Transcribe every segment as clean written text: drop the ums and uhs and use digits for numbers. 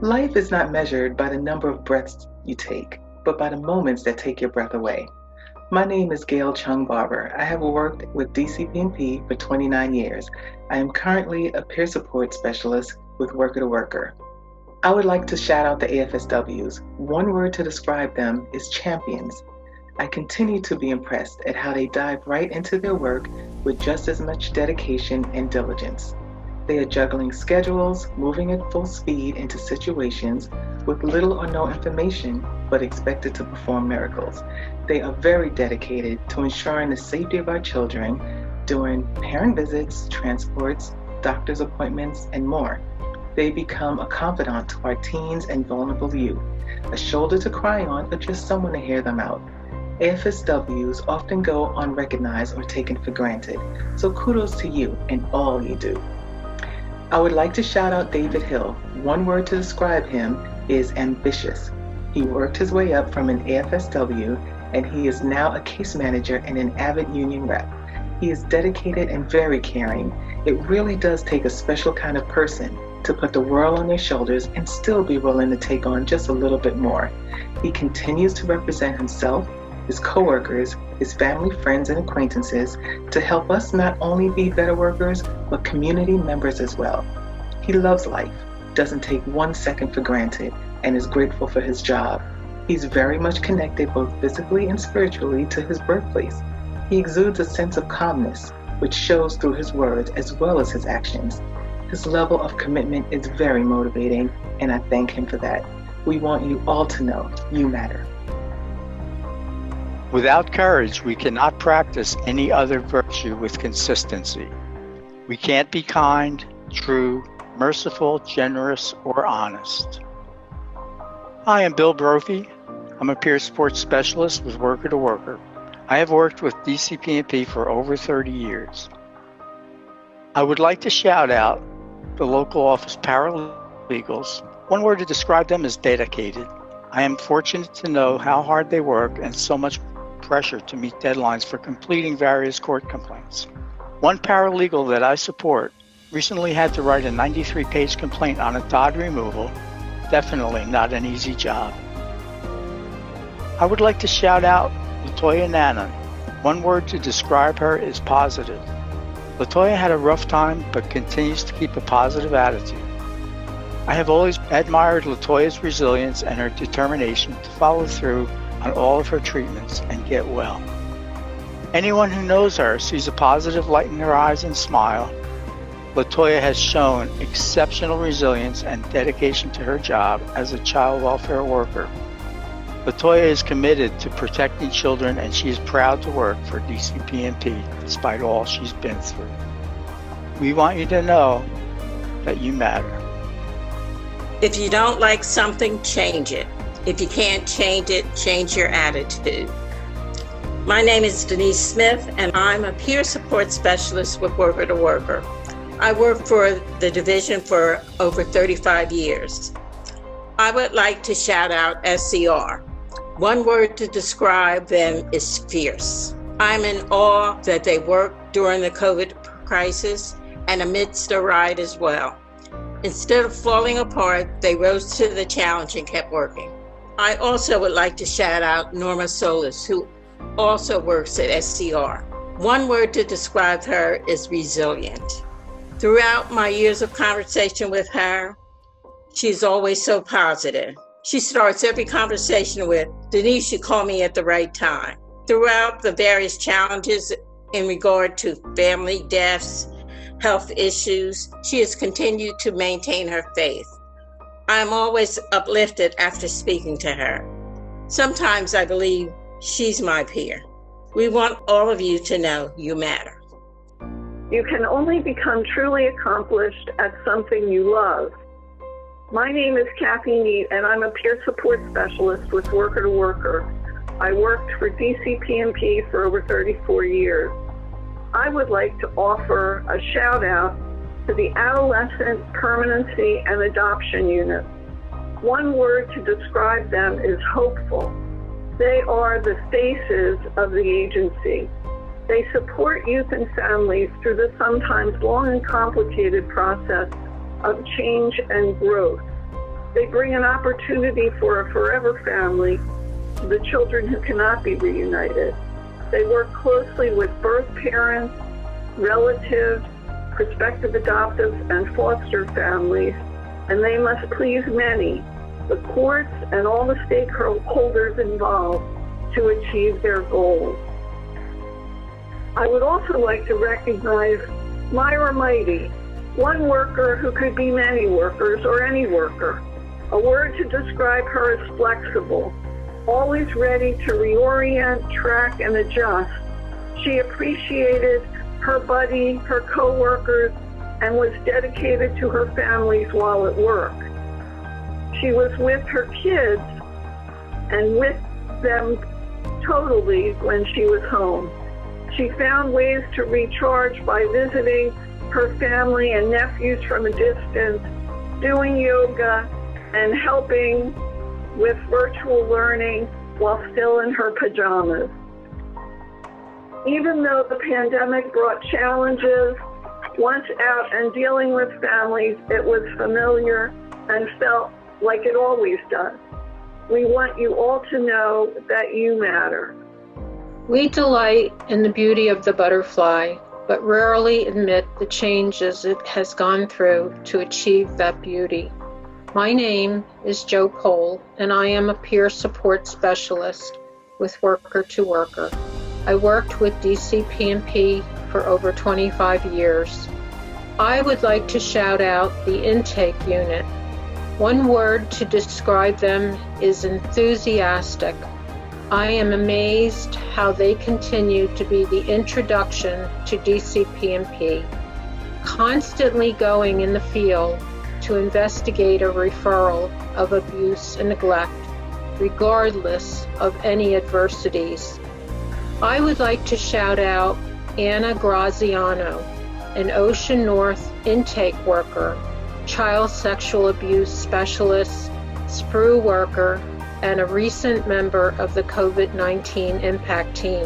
Life is not measured by the number of breaths you take, but by the moments that take your breath away. My name is Gail Chung Barber. I have worked with DCP&P for 29 years. I am currently a peer support specialist with Worker2Worker. I would like to shout out the AFSWs. One word to describe them is champions. I continue to be impressed at how they dive right into their work with just as much dedication and diligence. They are juggling schedules, moving at full speed into situations with little or no information, but expected to perform miracles. They are very dedicated to ensuring the safety of our children during parent visits, transports, doctor's appointments, and more. They become a confidant to our teens and vulnerable youth, a shoulder to cry on, or just someone to hear them out. AFSWs often go unrecognized or taken for granted, so kudos to you and all you do. I would like to shout out David Hill. One word to describe him is ambitious. He worked his way up from an AFSW, and he is now a case manager and an avid union rep. He is dedicated and very caring. It really does take a special kind of person to put the world on their shoulders and still be willing to take on just a little bit more. He continues to represent himself, his coworkers, his family, friends, and acquaintances to help us not only be better workers, but community members as well. He loves life, doesn't take 1 second for granted, and is grateful for his job. He's very much connected both physically and spiritually to his birthplace. He exudes a sense of calmness, which shows through his words as well as his actions. His level of commitment is very motivating, and I thank him for that. We want you all to know you matter. Without courage, we cannot practice any other virtue with consistency. We can't be kind, true, merciful, generous, or honest. Hi, I'm Bill Brophy. I'm a peer support specialist with Worker2Worker. I have worked with DCP&P for over 30 years. I would like to shout out the local office paralegals. One word to describe them is dedicated. I am fortunate to know how hard they work and so much pressure to meet deadlines for completing various court complaints. One paralegal that I support recently had to write a 93-page complaint on a DOD removal. Definitely not an easy job. I would like to shout out Latoya Nana. One word to describe her is positive. Latoya had a rough time but continues to keep a positive attitude. I have always admired Latoya's resilience and her determination to follow through on all of her treatments and get well. Anyone who knows her sees a positive light in her eyes and smile. Latoya has shown exceptional resilience and dedication to her job as a child welfare worker. Latoya is committed to protecting children, and she is proud to work for DCP&P despite all she's been through. We want you to know that you matter. If you don't like something, change it. If you can't change it, change your attitude. My name is Denise Smith, and I'm a peer support specialist with Worker2Worker. I worked for the division for over 35 years. I would like to shout out SCR. One word to describe them is fierce. I'm in awe that they worked during the COVID crisis and amidst the ride as well. Instead of falling apart, they rose to the challenge and kept working. I also would like to shout out Norma Solis, who also works at SCR. One word to describe her is resilient. Throughout my years of conversation with her, she's always so positive. She starts every conversation with, "Denise, you call me at the right time." Throughout the various challenges in regard to family deaths, health issues, she has continued to maintain her faith. I'm always uplifted after speaking to her. Sometimes I believe she's my peer. We want all of you to know you matter. You can only become truly accomplished at something you love. My name is Kathy Neat, and I'm a peer support specialist with Worker2Worker. I worked for DCP&P for over 34 years. I would like to offer a shout out to the Adolescent Permanency and Adoption Unit. One word to describe them is hopeful. They are the faces of the agency. They support youth and families through the sometimes long and complicated process of change and growth. They bring an opportunity for a forever family to the children who cannot be reunited. They work closely with birth parents, relatives, prospective adoptive and foster families, and they must please many, the courts and all the stakeholders involved, to achieve their goals. I would also like to recognize Myra Mighty, one worker who could be many workers or any worker. A word to describe her is flexible, always ready to reorient, track, and adjust. She appreciated her buddy, her co-workers, and was dedicated to her families while at work. She was with her kids and with them totally when she was home. She found ways to recharge by visiting her family and nephews from a distance, doing yoga, and helping with virtual learning while still in her pajamas. Even though the pandemic brought challenges, once out and dealing with families, it was familiar and felt like it always does. We want you all to know that you matter. We delight in the beauty of the butterfly, but rarely admit the changes it has gone through to achieve that beauty. My name is Jo Cole, and I am a peer support specialist with Worker2Worker. I worked with DCP&P for over 25 years. I would like to shout out the intake unit. One word to describe them is enthusiastic. I am amazed how they continue to be the introduction to DCP&P, constantly going in the field to investigate a referral of abuse and neglect, regardless of any adversities. I would like to shout out Anna Graziano, an Ocean North intake worker, child sexual abuse specialist, SPRU worker, and a recent member of the COVID-19 impact team.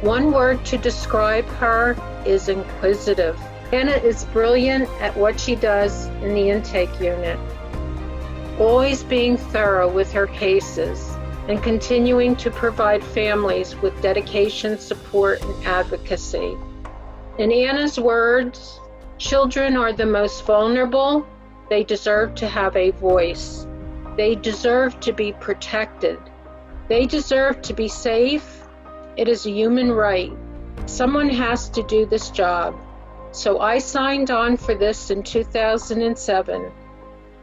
One word to describe her is inquisitive. Anna is brilliant at what she does in the intake unit, always being thorough with her cases and continuing to provide families with dedication, support, and advocacy. In Anna's words, children are the most vulnerable. They deserve to have a voice. They deserve to be protected. They deserve to be safe. It is a human right. Someone has to do this job. So I signed on for this in 2007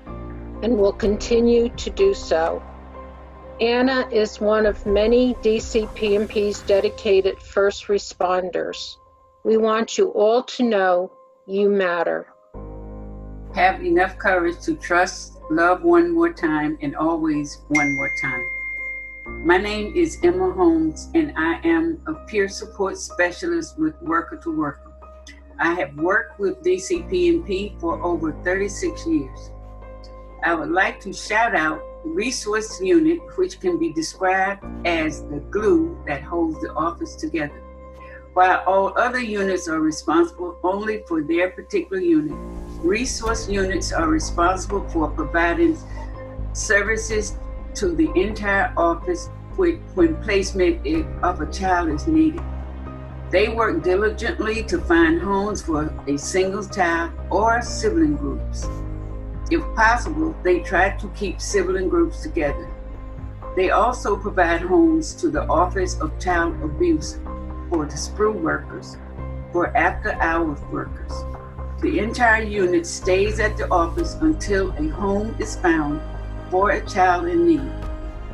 and will continue to do so. Anna is one of many DCP&P's dedicated first responders. We want you all to know you matter. Have enough courage to trust, love one more time, and always one more time. My name is Emma Holmes, and I am a peer support specialist with Worker2Worker. I have worked with DCP&P for over 36 years. I would like to shout out the resource unit, which can be described as the glue that holds the office together. While all other units are responsible only for their particular unit, resource units are responsible for providing services to the entire office when placement of a child is needed. They work diligently to find homes for a single child or sibling groups. If possible, they try to keep sibling groups together. They also provide homes to the Office of Child Abuse for the SPRU workers, for after-hours workers. The entire unit stays at the office until a home is found for a child in need.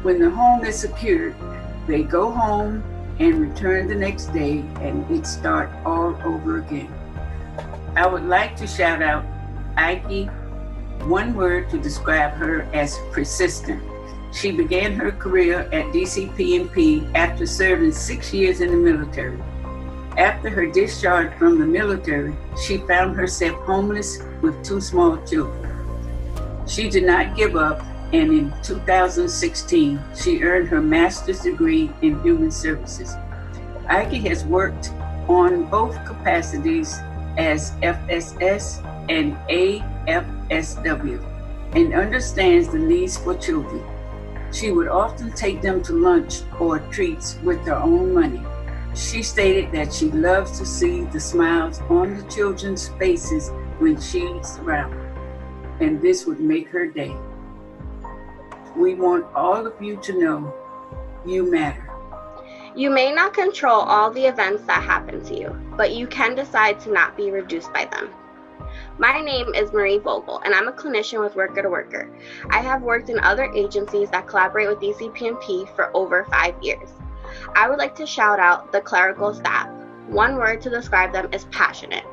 When the home is secured, they go home and return the next day, and it starts all over again. I would like to shout out Ike, one word to describe her as persistent. She began her career at DCP&P after serving 6 years in the military. After her discharge from the military, she found herself homeless with 2 small children. She did not give up, and in 2016, she earned her master's degree in human services. Ike has worked on both capacities as FSS and AFSW. and understands the needs for children. She would often take them to lunch or treats with her own money. She stated that she loves to see the smiles on the children's faces when she's around, and this would make her day. We want all of you to know you matter. You may not control all the events that happen to you, but you can decide to not be reduced by them. My name is Marie Vogel, and I'm a clinician with Worker2Worker. I have worked in other agencies that collaborate with DCP&P for over 5 years. I would like to shout out the clerical staff. One word to describe them is passionate.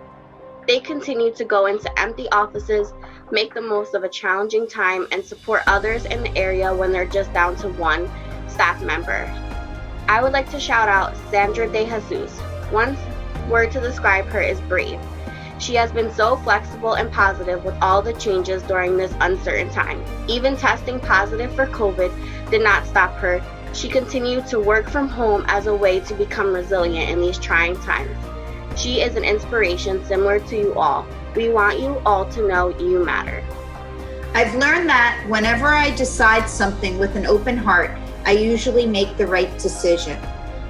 They continue to go into empty offices, make the most of a challenging time, and support others in the area when they're just down to one staff member. I would like to shout out Sandra De Jesus. One word to describe her is brave. She has been so flexible and positive with all the changes during this uncertain time. Even testing positive for COVID did not stop her. She continued to work from home as a way to become resilient in these trying times. She is an inspiration similar to you all. We want you all to know you matter. I've learned that whenever I decide something with an open heart, I usually make the right decision.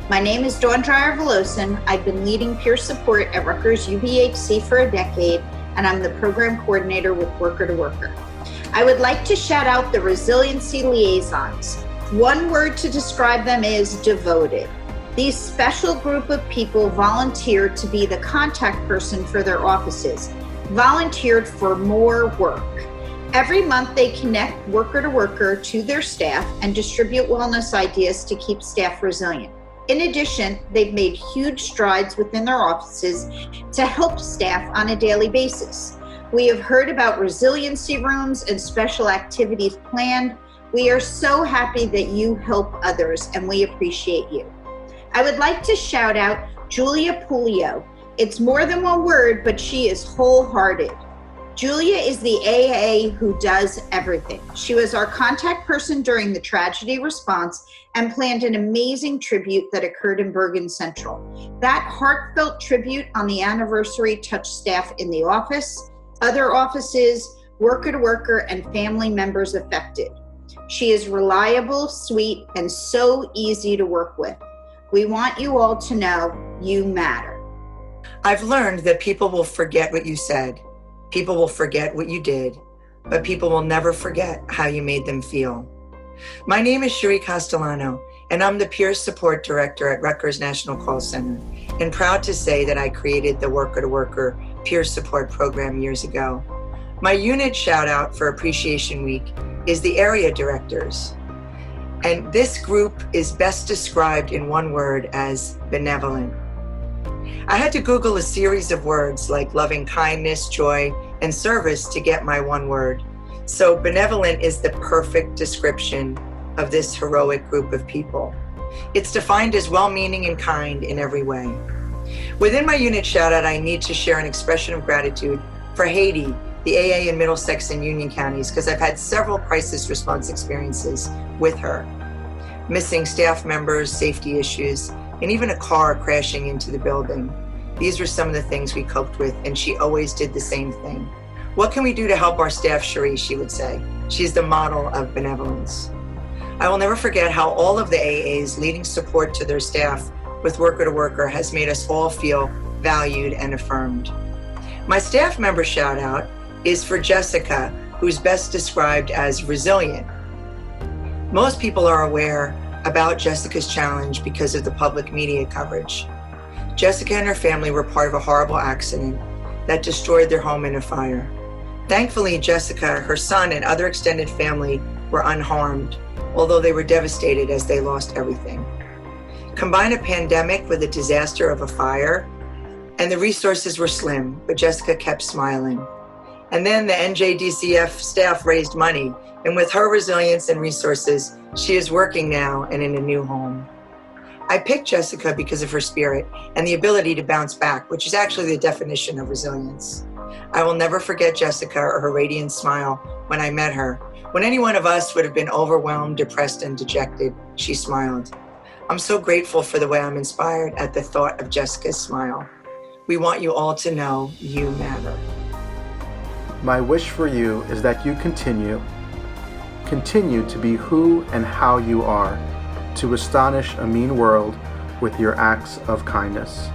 My name is Dawn Dreyer-Velosin. I've been leading peer support at Rutgers UBHC for a decade, and I'm the program coordinator with Worker2Worker. I would like to shout out the resiliency liaisons. One word to describe them is devoted. These special group of people volunteered to be the contact person for their offices, volunteered for more work. Every month they connect Worker2Worker to their staff and distribute wellness ideas to keep staff resilient. In addition, they've made huge strides within their offices to help staff on a daily basis. We have heard about resiliency rooms and special activities planned. We are so happy that you help others, and we appreciate you. I would like to shout out Julia Pulio. It's more than one word, but she is wholehearted. Julia is the AA who does everything. She was our contact person during the tragedy response and planned an amazing tribute that occurred in Bergen Central. That heartfelt tribute on the anniversary touched staff in the office, other offices, Worker2Worker, and family members affected. She is reliable, sweet, and so easy to work with. We want you all to know you matter. I've learned that people will forget what you said. People will forget what you did, but people will never forget how you made them feel. My name is Cherie Castellano, and I'm the Peer Support Director at Rutgers National Call Center, and proud to say that I created the Worker2Worker Peer Support Program years ago. My unit shout out for Appreciation Week is the area directors. And this group is best described in one word as benevolent. I had to Google a series of words like loving kindness, joy, and service to get my one word. So benevolent is the perfect description of this heroic group of people. It's defined as well-meaning and kind in every way. Within my unit shout out, I need to share an expression of gratitude for Haiti, the AA in Middlesex and Union counties, because I've had several crisis response experiences with her. Missing staff members, safety issues, and even a car crashing into the building. These were some of the things we coped with, and she always did the same thing. What can we do to help our staff, Cherie, she would say. She's the model of benevolence. I will never forget how all of the AAs leading support to their staff with Worker2Worker has made us all feel valued and affirmed. My staff member shout out is for Jessica, who's best described as resilient. Most people are aware about Jessica's challenge because of the public media coverage. Jessica and her family were part of a horrible accident that destroyed their home in a fire. Thankfully, Jessica, her son, and other extended family were unharmed, although they were devastated as they lost everything. Combine a pandemic with a disaster of a fire, and the resources were slim, but Jessica kept smiling. And then the NJDCF staff raised money, and with her resilience and resources, she is working now and in a new home. I picked Jessica because of her spirit and the ability to bounce back, which is actually the definition of resilience. I will never forget Jessica or her radiant smile when I met her. When any one of us would have been overwhelmed, depressed, and dejected, she smiled. I'm so grateful for the way I'm inspired at the thought of Jessica's smile. We want you all to know you matter. My wish for you is that you continue to be who and how you are, to astonish a mean world with your acts of kindness.